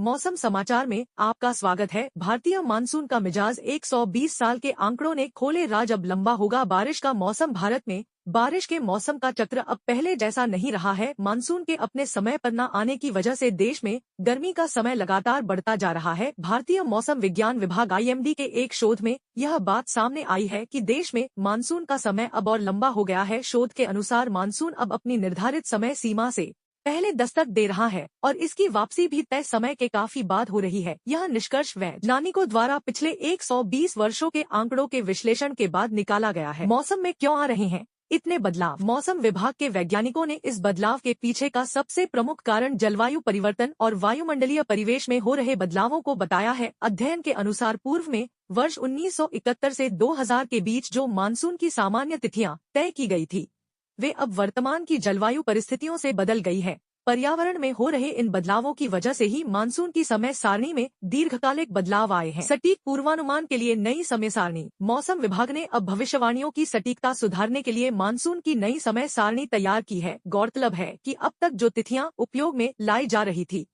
मौसम समाचार में आपका स्वागत है। भारतीय मानसून का मिजाज 120 साल के आंकड़ों ने खोले राज, अब लंबा होगा बारिश का मौसम। भारत में बारिश के मौसम का चक्र अब पहले जैसा नहीं रहा है। मानसून के अपने समय पर न आने की वजह से देश में गर्मी का समय लगातार बढ़ता जा रहा है। भारतीय मौसम विज्ञान विभाग IMD के एक शोध में यह बात सामने आई है कि देश में मानसून का समय अब और लंबा हो गया है। शोध के अनुसार मानसून अब अपनी निर्धारित समय सीमा से पहले दस्तक दे रहा है और इसकी वापसी भी तय समय के काफी बाद हो रही है। यह निष्कर्ष वैज्ञानिकों द्वारा पिछले 120 वर्षों के आंकड़ों के विश्लेषण के बाद निकाला गया है। मौसम में क्यों आ रहे हैं इतने बदलाव? मौसम विभाग के वैज्ञानिकों ने इस बदलाव के पीछे का सबसे प्रमुख कारण जलवायु परिवर्तन और वायुमंडलीय परिवेश में हो रहे बदलावों को बताया है। अध्ययन के अनुसार पूर्व में वर्ष 1971 से 2000 के बीच जो मानसून की सामान्य तिथियां तय की गई थी, वे अब वर्तमान की जलवायु परिस्थितियों से बदल गई है। पर्यावरण में हो रहे इन बदलावों की वजह से ही मानसून की समय सारणी में दीर्घकालिक बदलाव आए हैं। सटीक पूर्वानुमान के लिए नई समय सारणी। मौसम विभाग ने अब भविष्यवाणियों की सटीकता सुधारने के लिए मानसून की नई समय सारणी तैयार की है। गौरतलब है कि अब तक जो तिथियां उपयोग में लाई जा रही थी,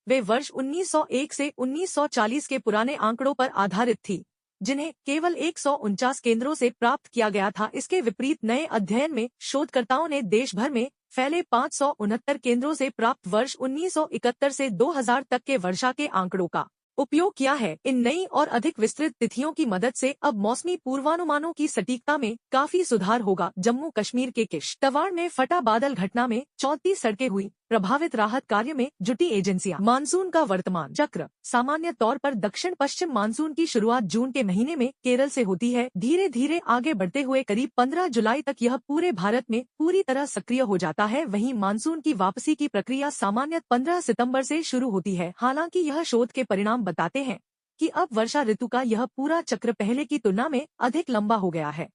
वे वर्ष 1901 से 1940 के पुराने आंकड़ों पर आधारित थी, जिन्हें केवल 149 केंद्रों से प्राप्त किया गया था। इसके विपरीत नए अध्ययन में शोधकर्ताओं ने देश भर में फैले 569 केंद्रों से प्राप्त वर्ष 1971 से 2000 तक के वर्षा के आंकड़ों का उपयोग किया है। इन नई और अधिक विस्तृत तिथियों की मदद से अब मौसमी पूर्वानुमानों की सटीकता में काफी सुधार होगा। जम्मू कश्मीर के किश्तवाड़ में फटा बादल घटना में 34 सड़कें हुई प्रभावित, राहत कार्य में जुटी एजेंसियां। मानसून का वर्तमान चक्र। सामान्य तौर पर दक्षिण पश्चिम मानसून की शुरुआत जून के महीने में केरल से होती है। धीरे धीरे आगे बढ़ते हुए करीब 15 जुलाई तक यह पूरे भारत में पूरी तरह सक्रिय हो जाता है। वहीं मानसून की वापसी की प्रक्रिया सामान्य 15 सितंबर से शुरू होती है। हालांकि यह शोध के परिणाम बताते हैं कि अब वर्षा ऋतु का यह पूरा चक्र पहले की तुलना में अधिक लंबा हो गया है।